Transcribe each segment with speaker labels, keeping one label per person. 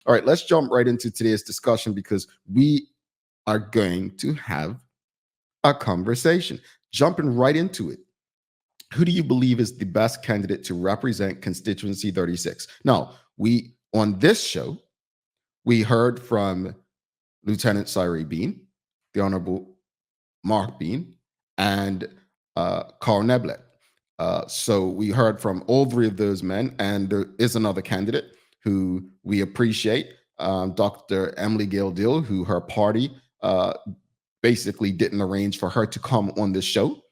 Speaker 1: All right, let's jump right into today's discussion because we are going to have a conversation. Jumping right into it. Who do you believe is the best candidate to represent constituency 36? Now, we on this show, we heard from Lieutenant Cyril Bean, the Honorable Mark Bean, and Carl Neblet. So we heard from all three of those men, and there is another candidate who we appreciate, Dr. Emily Gail Dill, who her party basically didn't arrange for her to come on this show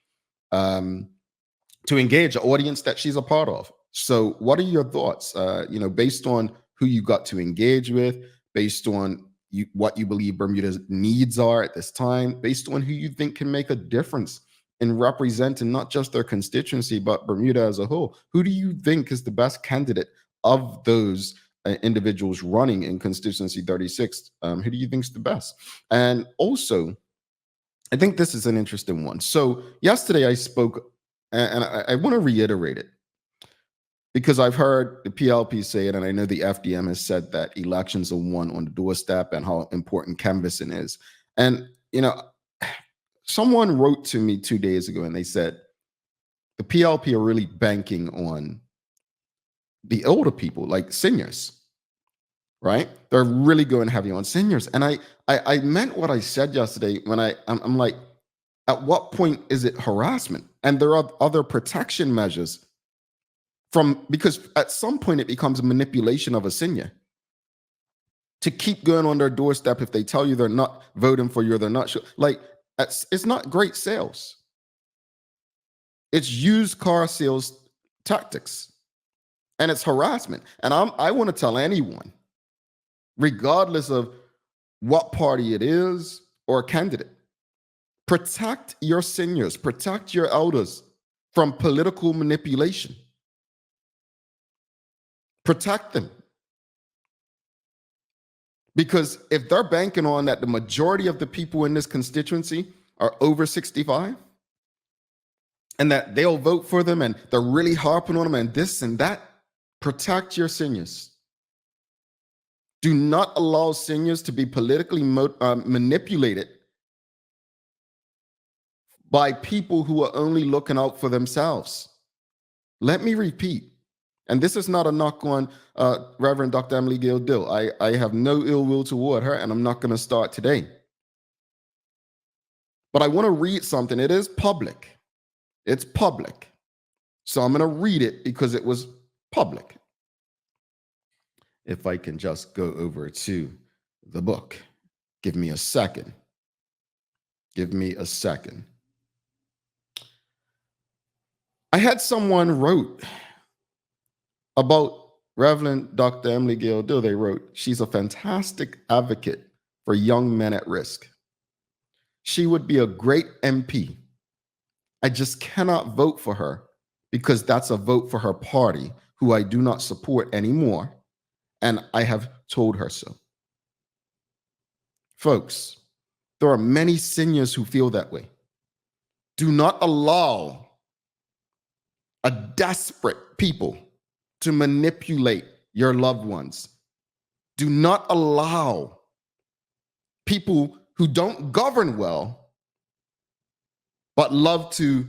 Speaker 1: to engage an audience that she's a part of. So, what are your thoughts? Based on who you got to engage with, based on what you believe Bermuda's needs are at this time, based on who you think can make a difference in representing not just their constituency, but Bermuda as a whole. Who do you think is the best candidate of those individuals running in constituency 36? Who do you think is the best? And also, I think this is an interesting one. So yesterday I spoke, and I want to reiterate it because I've heard the PLP say it, and I know the FDM has said that elections are won on the doorstep and how important canvassing is. And, someone wrote to me 2 days ago and they said the PLP are really banking on the older people, like seniors, right? They're really going heavy on seniors. And I meant what I said yesterday when I'm like, at what point is it harassment? And there are other protection measures because at some point it becomes a manipulation of a senior to keep going on their doorstep if they tell you they're not voting for you or they're not sure. Like, it's not great sales. It's used car sales tactics, and it's harassment. And I want to tell anyone, regardless of what party it is or candidate, protect your seniors, protect your elders from political manipulation. Protect them. Because if they're banking on that the majority of the people in this constituency are over 65 and that they'll vote for them and they're really harping on them and this and that, protect your seniors. Do not allow seniors to be politically manipulated by people who are only looking out for themselves. Let me repeat. And this is not a knock on Reverend Dr. Emily Gail Dill. I have no ill will toward her, and I'm not going to start today. But I want to read something. It is public. It's public. So I'm going to read it because it was public. If I can just go over to the book. Give me a second. Give me a second. I had someone wrote about Reverend Dr. Emily Gail Dill. They wrote, she's a fantastic advocate for young men at risk. She would be a great MP. I just cannot vote for her because that's a vote for her party, who I do not support anymore, and I have told her so. Folks, there are many seniors who feel that way. Do not allow a desperate people to manipulate your loved ones. Do not allow people who don't govern well, but love to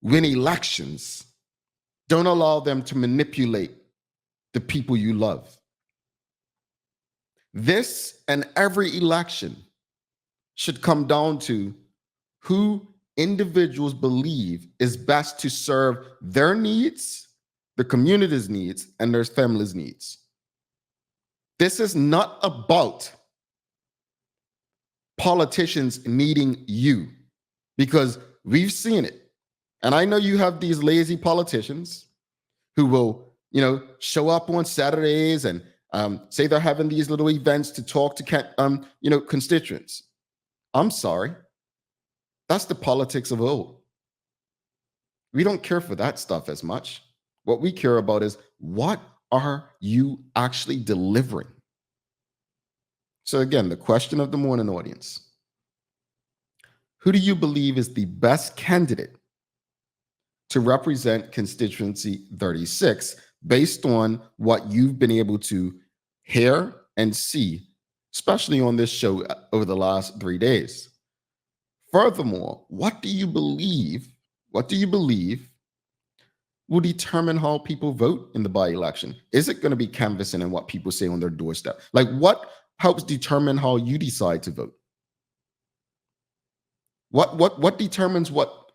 Speaker 1: win elections. Don't allow them to manipulate the people you love. This and every election should come down to who individuals believe is best to serve their needs, the community's needs, and their families' needs. This is not about politicians needing you, because we've seen it. And I know you have these lazy politicians who will, show up on Saturdays and say they're having these little events to talk to, constituents. I'm sorry. That's the politics of old. We don't care for that stuff as much. What we care about is, what are you actually delivering? So again, the question of the morning, audience. Who do you believe is the best candidate to represent constituency 36 based on what you've been able to hear and see, especially on this show over the last 3 days. Furthermore, what do you believe? What do you believe will determine how people vote in the by-election? Is it going to be canvassing and what people say on their doorstep? Like, what helps determine how you decide to vote? What determines what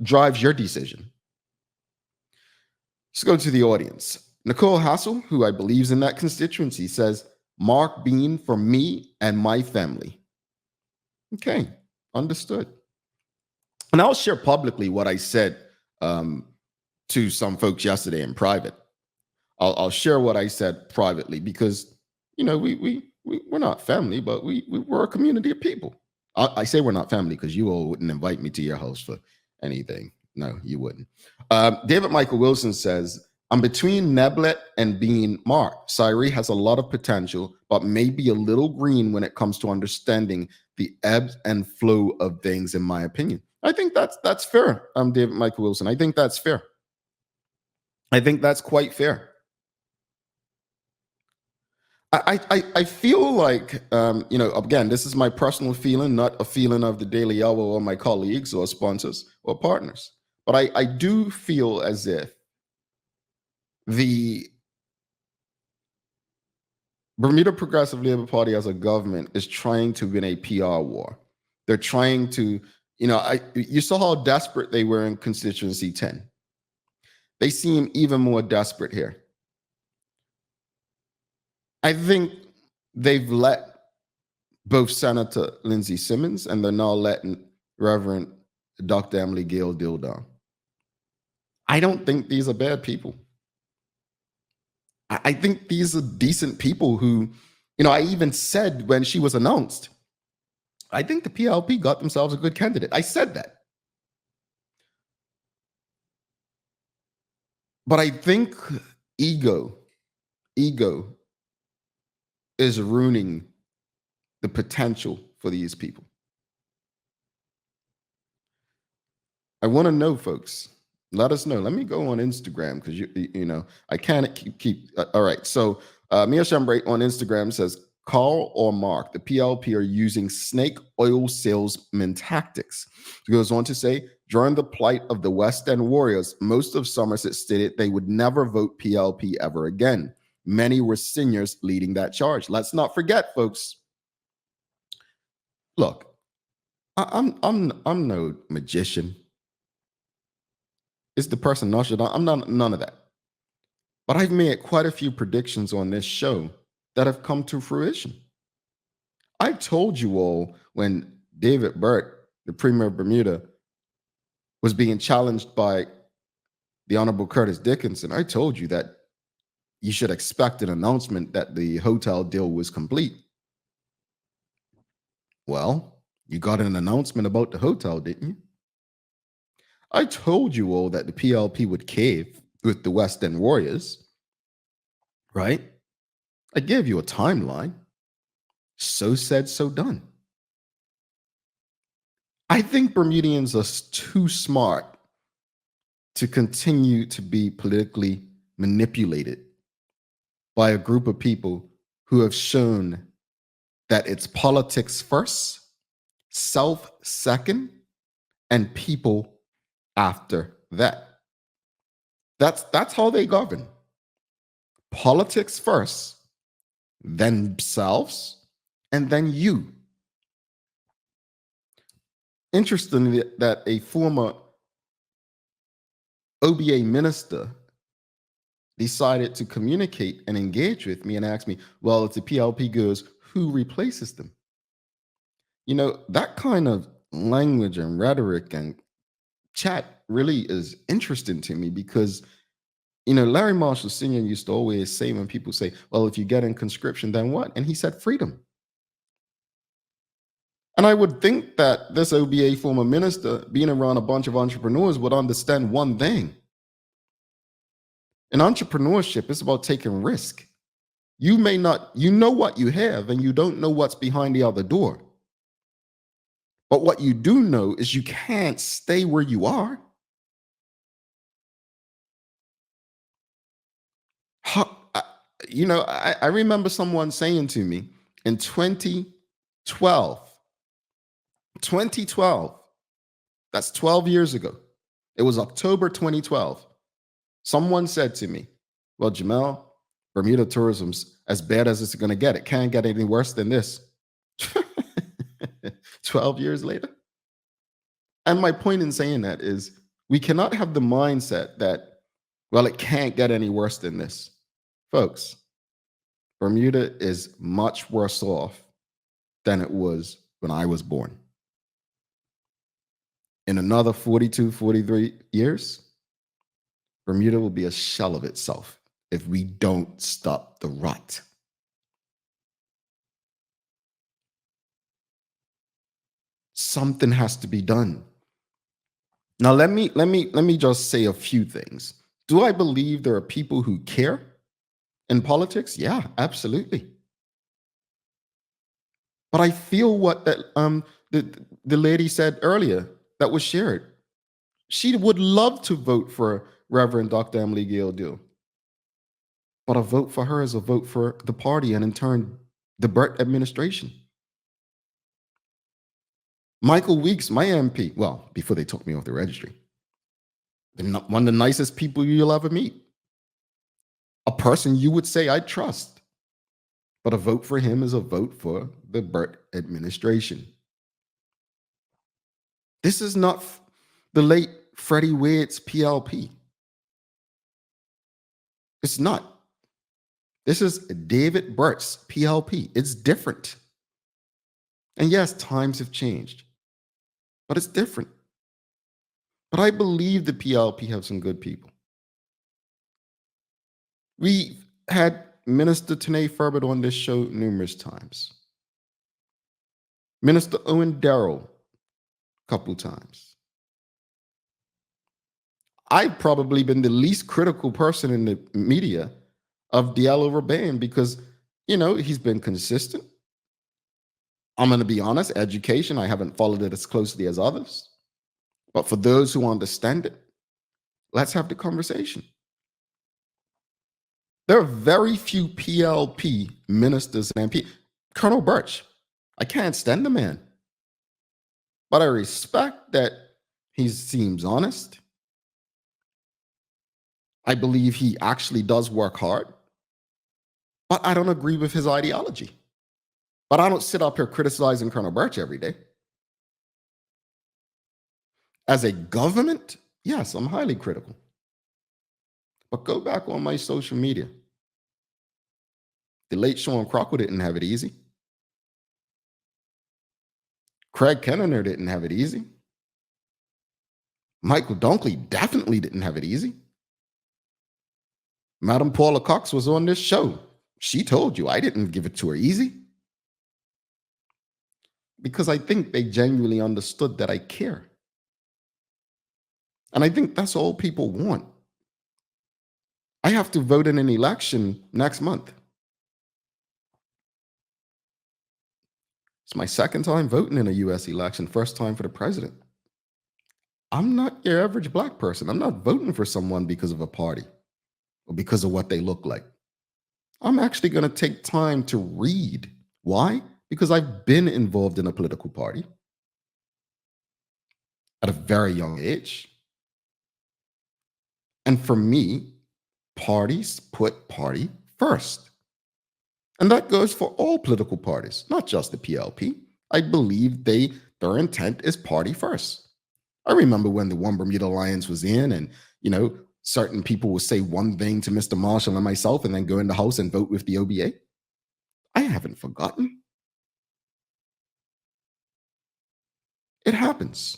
Speaker 1: drives your decision? Let's go to the audience. Nicole Hassel, who I believes in that constituency, says Mark Bean for me and my family. Okay, understood. And I'll share publicly what I said to some folks yesterday in private. I'll share what I said privately because we're not family, but we're a community of people. I say we're not family because you all wouldn't invite me to your house for anything. No, you wouldn't. David Michael Wilson says, I'm between Neblet and Bean Mark. Cyree has a lot of potential, but maybe a little green when it comes to understanding the ebbs and flow of things, in my opinion. I think that's fair, David Michael Wilson. I think that's fair. I think that's quite fair. I feel like, again, this is my personal feeling, not a feeling of the Daily Hour or my colleagues or sponsors or partners. But I do feel as if the Bermuda Progressive Labour Party as a government is trying to win a PR war. They're trying to, you saw how desperate they were in Constituency 10. They seem even more desperate here. I think they've let both Senator Lindsey Simmons and they're now letting Reverend Dr. Emily Gale Dill down. I don't think these are bad people. I think these are decent people who, I even said when she was announced, I think the PLP got themselves a good candidate. I said that. But I think ego is ruining the potential for these people. I want to know, folks. Let us know. Let me go on Instagram because I can't keep. All right. So Mia Shambray on Instagram says, Carl or Mark, the PLP are using snake oil salesman tactics. He goes on to say, during the plight of the West End Warriors, most of Somerset stated they would never vote PLP ever again. Many were seniors leading that charge. Let's not forget, folks. Look, I'm no magician. It's the person Nostradamus. I'm not none of that. But I've made quite a few predictions on this show that have come to fruition. I told you all when David Burt, the Premier of Bermuda, was being challenged by the Honorable Curtis Dickinson, I told you that you should expect an announcement that the hotel deal was complete. Well, you got an announcement about the hotel, didn't you? I told you all that the PLP would cave with the West End Warriors, right? I gave you a timeline. So said, so done. I think Bermudians are too smart to continue to be politically manipulated by a group of people who have shown that it's politics first, self second, and people after that. That's how they govern. Politics first, then themselves, and then you. Interestingly, that a former OBA minister decided to communicate and engage with me and ask me, well, if the PLP goes, who replaces them? That kind of language and rhetoric and chat really is interesting to me because, Larry Marshall Sr. used to always say when people say, well, if you get in conscription, then what? And he said freedom. And I would think that this OBA former minister, being around a bunch of entrepreneurs, would understand one thing. In entrepreneurship, it's about taking risk. You may not, know what you have, and you don't know what's behind the other door. But what you do know is you can't stay where you are. I remember someone saying to me in 2012, 2012, that's 12 years ago. It was October 2012. Someone said to me, well, Jamel, Bermuda tourism's as bad as it's going to get. It can't get any worse than this. 12 years later. And my point in saying that is we cannot have the mindset that, well, it can't get any worse than this. Folks, Bermuda is much worse off than it was when I was born. In another 42, 43 years, Bermuda will be a shell of itself if we don't stop the rot. Something has to be done. Now let me just say a few things. Do I believe there are people who care in politics? Yeah, absolutely. But I feel what the lady said earlier that was shared. She would love to vote for Reverend Dr. Emily Gail Dew. But a vote for her is a vote for the party and in turn, the Burt administration. Michael Weeks, my MP, well, before they took me off the registry, one of the nicest people you'll ever meet. A person you would say I trust. But a vote for him is a vote for the Burt administration. This is not the late Freddie Waird's PLP. It's not. This is David Burt's PLP. It's different. And yes, times have changed, but it's different. But I believe the PLP have some good people. We had Minister Tanae Furbert on this show numerous times. Minister Owen Darrell a couple times. I've probably been the least critical person in the media of Diallo Rebane because, he's been consistent. I'm going to be honest, education, I haven't followed it as closely as others. But for those who understand it, let's have the conversation. There are very few PLP ministers and MPs. Colonel Birch, I can't stand the man. But I respect that he seems honest. I believe he actually does work hard. But I don't agree with his ideology. But I don't sit up here criticizing Colonel Birch every day. As a government, yes, I'm highly critical. But go back on my social media. The late Sean Crocker didn't have it easy. Craig Kennener didn't have it easy. Michael Dunkley definitely didn't have it easy. Madam Paula Cox was on this show. She told you I didn't give it to her easy. Because I think they genuinely understood that I care. And I think that's all people want. I have to vote in an election next month. It's my second time voting in a US election, first time for the president. I'm not your average Black person. I'm not voting for someone because of a party or because of what they look like. I'm actually going to take time to read. Why? Because I've been involved in a political party at a very young age. And for me, parties put party first. And that goes for all political parties, not just the PLP. I believe their intent is party first. I remember when the One Bermuda Alliance was in and, certain people would say one thing to Mr. Marshall and myself and then go in the House and vote with the OBA. I haven't forgotten. It happens.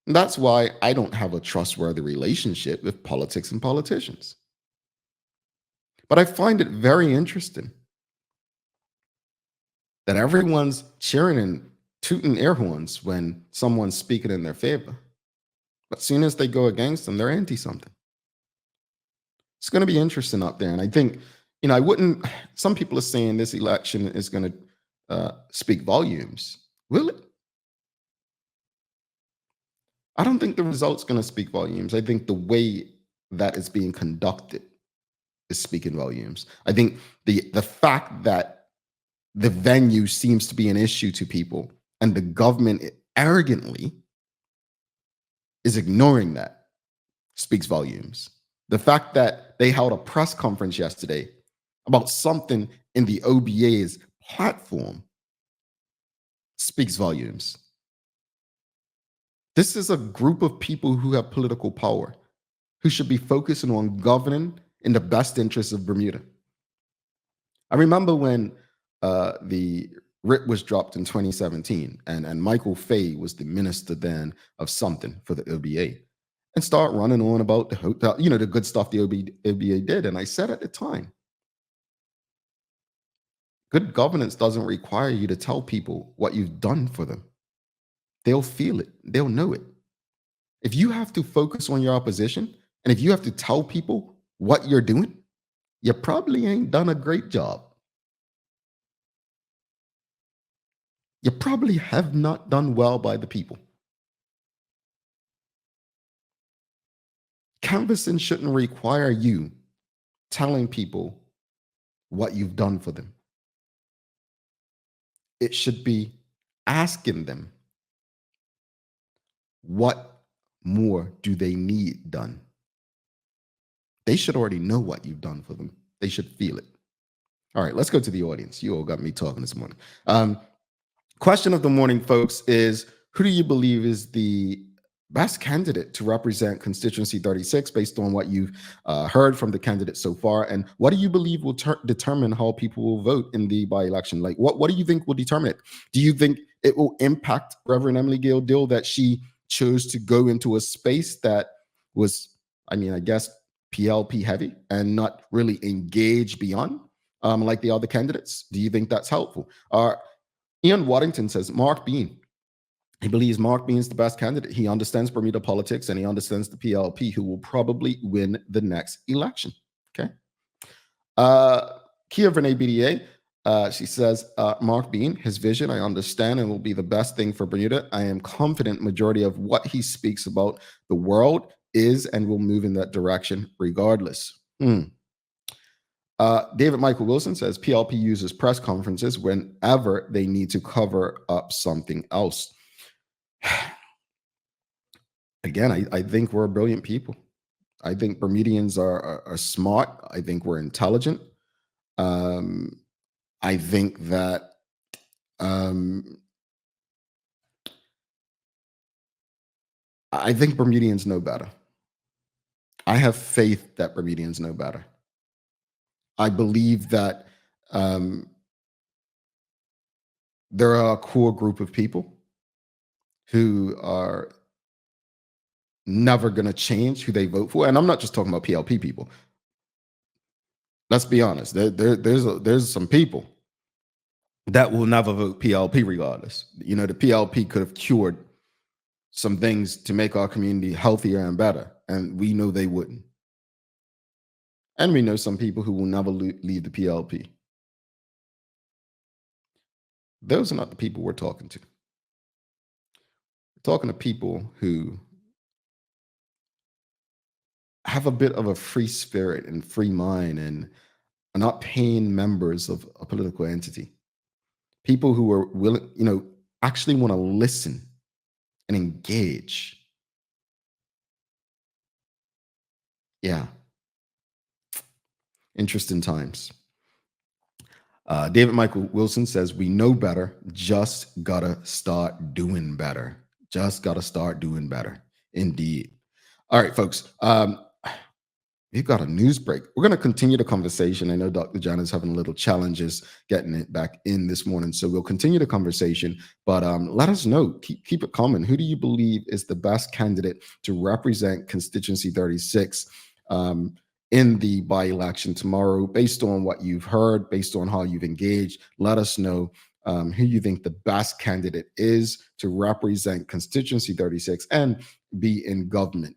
Speaker 1: And that's why I don't have a trustworthy relationship with politics and politicians. But I find it very interesting that everyone's cheering and tooting air horns when someone's speaking in their favor. But as soon as they go against them, they're anti something. It's going to be interesting up there. And I think, some people are saying this election is going to speak volumes. Will it? I don't think the result's going to speak volumes. I think the way that it's being conducted is speaking volumes. I think the fact that the venue seems to be an issue to people and the government arrogantly is ignoring that speaks volumes. The fact that they held a press conference yesterday about something in the OBA's platform speaks volumes. This is a group of people who have political power, who should be focusing on governing in the best interests of Bermuda. I remember when the writ was dropped in 2017, and Michael Fay was the minister then of something for the OBA, and start running on about the hotel, the good stuff the OBA did. And I said at the time, good governance doesn't require you to tell people what you've done for them. They'll feel it. They'll know it. If you have to focus on your opposition, and if you have to tell people what you're doing, you probably ain't done a great job. You probably have not done well by the people. Canvassing shouldn't require you telling people what you've done for them. It should be asking them, what more do they need done? They should already know what you've done for them. They should feel it. All right, let's go to the audience. You all got me talking this morning. Question of the morning, folks, is who do you believe is the best candidate to represent Constituency 36 based on what you've heard from the candidates so far? And what do you believe will determine how people will vote in the by-election? Like, what do you think will determine it? Do you think it will impact Reverend Emily Gail Dill that she chose to go into a space that was, I guess, PLP heavy and not really engage beyond like the other candidates? Do you think that's helpful? Ian Waddington says, Mark Bean. He believes Mark Bean is the best candidate. He understands Bermuda politics and he understands the PLP, who will probably win the next election. Okay. Kia Verne BDA, she says, Mark Bean, his vision, I understand, and will be the best thing for Bermuda. I am confident majority of what he speaks about the world is and will move in that direction regardless. David Michael Wilson says PLP uses press conferences whenever they need to cover up something else. Again, I think we're brilliant people. I think Bermudians are smart. I think we're intelligent. I think that I think Bermudians know better. I have faith that Bermudians know better. I believe that there are a core group of people who are never going to change who they vote for. And I'm not just talking about PLP people. Let's be honest. There's some people that will never vote PLP regardless. The PLP could have cured some things to make our community healthier and better, and we know they wouldn't. And we know some people who will never leave the PLP. Those are not the people we're talking to. We're talking to people who have a bit of a free spirit and free mind and are not paying members of a political entity. People who are willing, actually want to listen and engage. Yeah. Interesting times. David Michael Wilson says, we know better, just gotta start doing better. Just gotta start doing better. Indeed. All right, folks. We've got a news break. We're going to continue the conversation. I know Dr. John is having a little challenges getting it back in this morning, so we'll continue the conversation. But let us know. Keep it coming. Who do you believe is the best candidate to represent Constituency 36 in the by-election tomorrow? Based on what you've heard, based on how you've engaged, let us know who you think the best candidate is to represent Constituency 36 and be in government.